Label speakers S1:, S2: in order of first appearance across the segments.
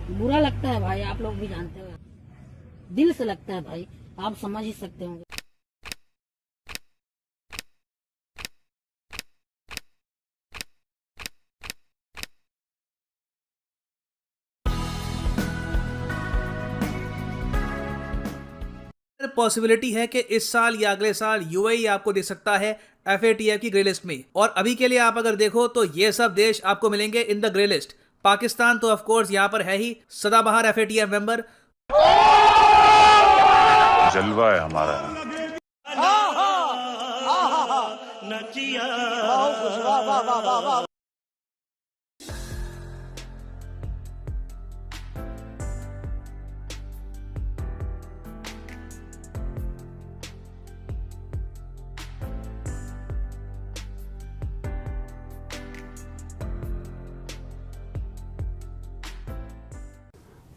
S1: बुरा लगता है भाई, आप लोग भी जानते हो, दिल से लगता है भाई, आप समझ ही सकते होंगे।
S2: पॉसिबिलिटी है कि इस साल या अगले साल यूएई आपको दे सकता है एफएटीएफ की ग्रे लिस्ट में। और अभी के लिए आप अगर देखो तो ये सब देश आपको मिलेंगे in the grey list. Pakistan तो ऑफ कोर्स यहाँ पर है ही सदाबहार एफएटीएफ मेंबर।
S3: जलवा है हमारा।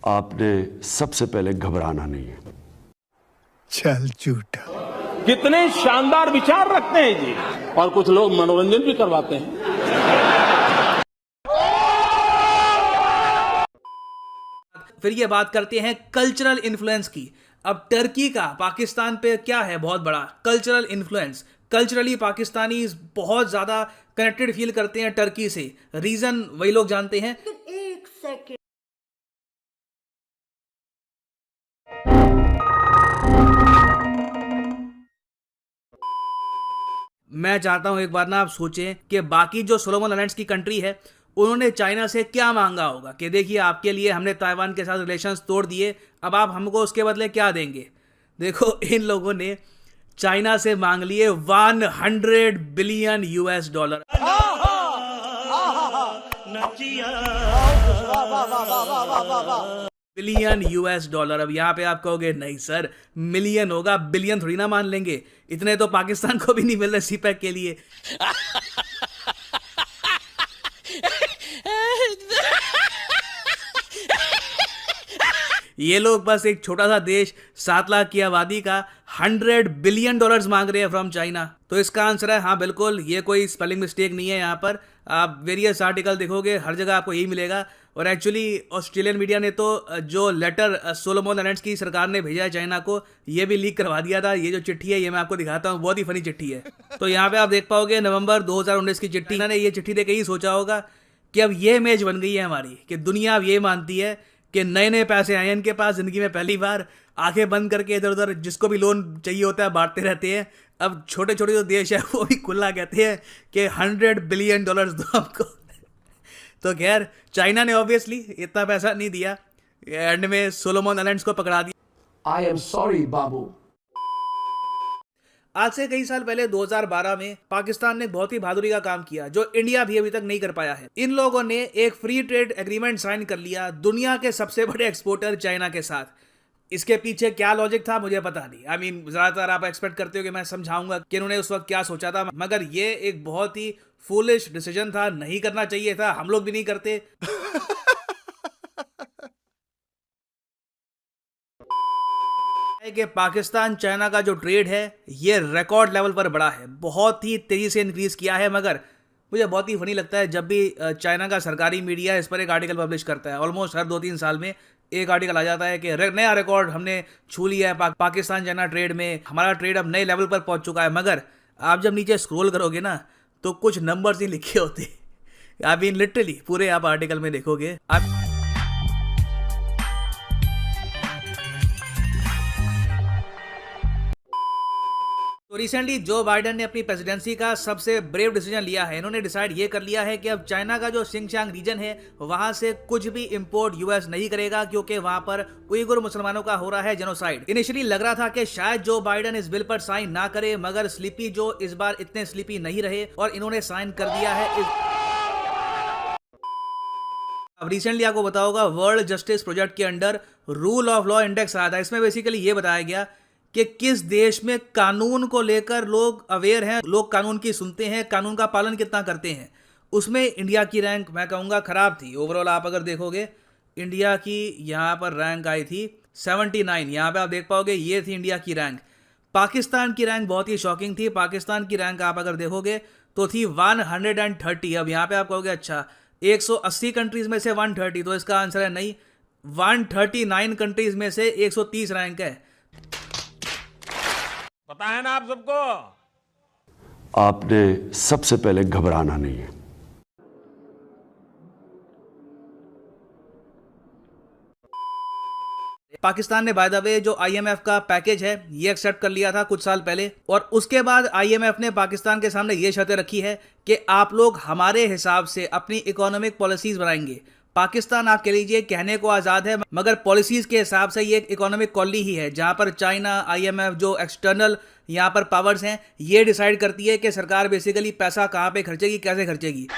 S4: आपने सबसे पहले घबराना नहीं है।
S5: चल झूठा।
S6: कितने शानदार विचार रखते हैं जी, और कुछ लोग मनोरंजन भी करवाते हैं।
S2: फिर ये बात करते हैं कल्चरल इन्फ्लुएंस की। अब टर्की का पाकिस्तान पे क्या है बहुत बड़ा कल्चरल इन्फ्लुएंस। कल्चरली पाकिस्तानी बहुत ज्यादा कनेक्टेड फील करते हैं टर्की से। रीजन वही लोग जानते हैं।
S1: एक सेकंड,
S2: मैं चाहता हूं एक बार ना आप सोचें कि बाकी जो सोलोमन आइलैंड्स की कंट्री है उन्होंने चाइना से क्या मांगा होगा कि देखिए आपके लिए हमने ताइवान के साथ रिलेशंस तोड़ दिए, अब आप हमको उसके बदले क्या देंगे। देखो इन लोगों ने चाइना से मांग लिए 100 billion US dollar. Billion US dollar. अब यहां पे आप कहोगे नहीं सर मिलियन होगा, बिलियन थोड़ी ना मान लेंगे। इतने तो पाकिस्तान को भी नहीं मिल रहे सीपैक के लिए। ये लोग बस एक छोटा सा देश 7 लाख की आबादी का 100 बिलियन डॉलर्स मांग रहे हैं फ्रॉम चाइना। तो इसका आंसर है हाँ बिल्कुल, ये कोई स्पेलिंग मिस्टेक नहीं है। यहाँ पर आप वेरियस आर्टिकल देखोगे हर जगह आपको यही मिलेगा। और एक्चुअली ऑस्ट्रेलियन मीडिया ने तो जो लेटर सोलोमन आइलैंड्स की सरकार ने भेजा है चाइना को, ये भी लीक करवा दिया था। ये जो चिट्ठी है ये मैं आपको दिखाता हूँ, बहुत ही फनी चिट्ठी है। तो यहाँ पे आप देख पाओगे नवंबर 2019 की चिट्ठी। मैंने ये चिट्ठी देख के ही सोचा होगा कि अब ये इमेज बन गई है हमारी कि दुनिया अब ये मानती है कि नए नए पैसे आए हैं इनके पास जिंदगी में पहली बार, आंखें बंद करके इधर उधर जिसको भी लोन चाहिए होता है बांटते रहते हैं। अब छोटे छोटे जो देश है वो भी खुला कहते हैं कि 100 बिलियन डॉलर्स दो हमको। तो खैर चाइना ने ऑब्वियसली इतना पैसा नहीं दिया, एंड में सोलोमन आइलैंड्स को पकड़ा दिया।
S6: आई एम सॉरी बाबू।
S2: आज से कई साल पहले 2012 में पाकिस्तान ने बहुत ही बहादुरी का काम किया जो इंडिया भी अभी तक नहीं कर पाया है। इन लोगों ने एक फ्री ट्रेड एग्रीमेंट साइन कर लिया दुनिया के सबसे बड़े एक्सपोर्टर चाइना के साथ। इसके पीछे क्या लॉजिक था मुझे पता नहीं। आई मीन ज्यादातर आप एक्सपेक्ट करते हो कि मैं समझाऊंगा कि इन्होंने उस वक्त क्या सोचा था, मगर ये एक बहुत ही फूलिश डिसीजन था, नहीं करना चाहिए था, हम लोग भी नहीं करते। कि पाकिस्तान चाइना का जो ट्रेड है ये रिकॉर्ड लेवल पर बढ़ा है, बहुत ही तेजी से इंक्रीज किया है। मगर मुझे बहुत ही फनी लगता है जब भी चाइना का सरकारी मीडिया इस पर एक आर्टिकल पब्लिश करता है। ऑलमोस्ट हर 2-3 साल में एक आर्टिकल आ जाता है कि नया रिकॉर्ड हमने छू लिया है पाकिस्तान चाइना ट्रेड में, हमारा ट्रेड अब नए लेवल पर पहुंच चुका है। मगर आप जब नीचे स्क्रॉल करोगे ना तो कुछ नंबर्स ही लिखे होते। आई मीन लिटरली पूरे आप आर्टिकल में देखोगे आप। तो रिसेंटली जो बाइडेन ने अपनी प्रेसिडेंसी का सबसे ब्रेव डिसीजन लिया है। इन्होंने डिसाइड ये कर लिया है कि अब चाइना का जो सिंगचांग रीजन है वहां से कुछ भी इंपोर्ट यूएस नहीं करेगा, क्योंकि वहां पर उइगुर मुसलमानों का हो रहा है जेनोसाइड। इनिशियली लग रहा था कि शायद जो बाइडेन इस बिल पर साइन ना करे, मगर स्लीपी जो इस बार इतने स्लीपी नहीं रहे और इन्होंने साइन कर दिया है। अब रिसेंटली आपको बताओगा वर्ल्ड जस्टिस प्रोजेक्ट के under rule of law index आया था। इसमें बेसिकली ये बताया गया कि किस देश में कानून को लेकर लोग अवेयर हैं, लोग कानून की सुनते हैं, कानून का पालन कितना करते हैं। उसमें इंडिया की रैंक मैं कहूँगा ख़राब थी। ओवरऑल आप अगर देखोगे इंडिया की यहाँ पर रैंक आई थी 79। यहाँ पे आप देख पाओगे ये थी इंडिया की रैंक। पाकिस्तान की रैंक बहुत ही शॉकिंग थी। पाकिस्तान की रैंक आप अगर देखोगे तो थी 130। अब यहाँ पे आप कहोगे अच्छा 180 कंट्रीज में से 130, तो इसका आंसर है नहीं, 139 कंट्रीज में से 130 रैंक है।
S6: पता है ना आप सबको।
S4: आपने सबसे पहले घबराना नहीं है।
S2: पाकिस्तान ने बाय द वे जो IMF का पैकेज है ये एक्सेप्ट कर लिया था कुछ साल पहले, और उसके बाद IMF ने पाकिस्तान के सामने ये शर्तें रखी है कि आप लोग हमारे हिसाब से अपनी इकोनॉमिक पॉलिसीज बनाएंगे। पाकिस्तान आप कह लीजिए कहने को आज़ाद है, मगर पॉलिसीज के हिसाब से ये एक इकोनॉमिक कॉलोनी ही है, जहां पर चाइना, IMF जो एक्सटर्नल यहाँ पर पावर्स हैं ये डिसाइड करती है कि सरकार बेसिकली पैसा कहाँ पे खर्चेगी, कैसे खर्चेगी।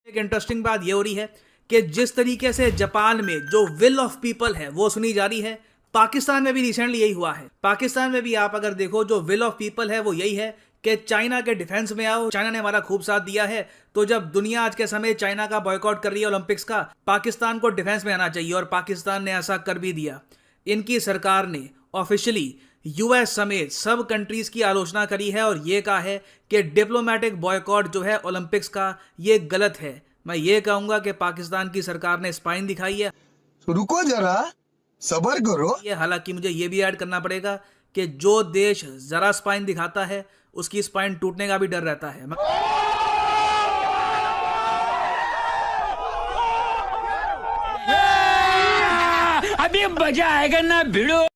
S2: एक इंटरेस्टिंग बात ये हो रही है कि जिस तरीके से जापान में जो विल ऑफ पीपल है वो सुनी जा रही है, पाकिस्तान में भी रिसेंटली यही हुआ है। पाकिस्तान में भी आप अगर देखो जो विल ऑफ पीपल है वो यही है कि चाइना के डिफेंस में आओ, चाइना ने हमारा खूब साथ दिया है, तो जब दुनिया आज के समय चाइना का बॉयकॉट कर रही है ओलंपिक्स का, पाकिस्तान को डिफेंस में आना चाहिए, और पाकिस्तान ने ऐसा कर भी दिया। इनकी सरकार ने ऑफिशियली US समेत सब कंट्रीज की आलोचना करी है और ये कहा है कि डिप्लोमेटिक बॉयकॉट जो है ओलंपिक्स का ये गलत है। मैं ये कहूंगा कि पाकिस्तान की सरकार ने स्पाइन दिखाई है।
S5: रुको जरा, सब्र करो।
S2: ये हालांकि मुझे ये भी ऐड करना पड़ेगा कि जो देश जरा स्पाइन दिखाता है उसकी स्पाइन टूटने का भी डर रहता है।
S7: अभी मजा आएगा ना भिड़ो।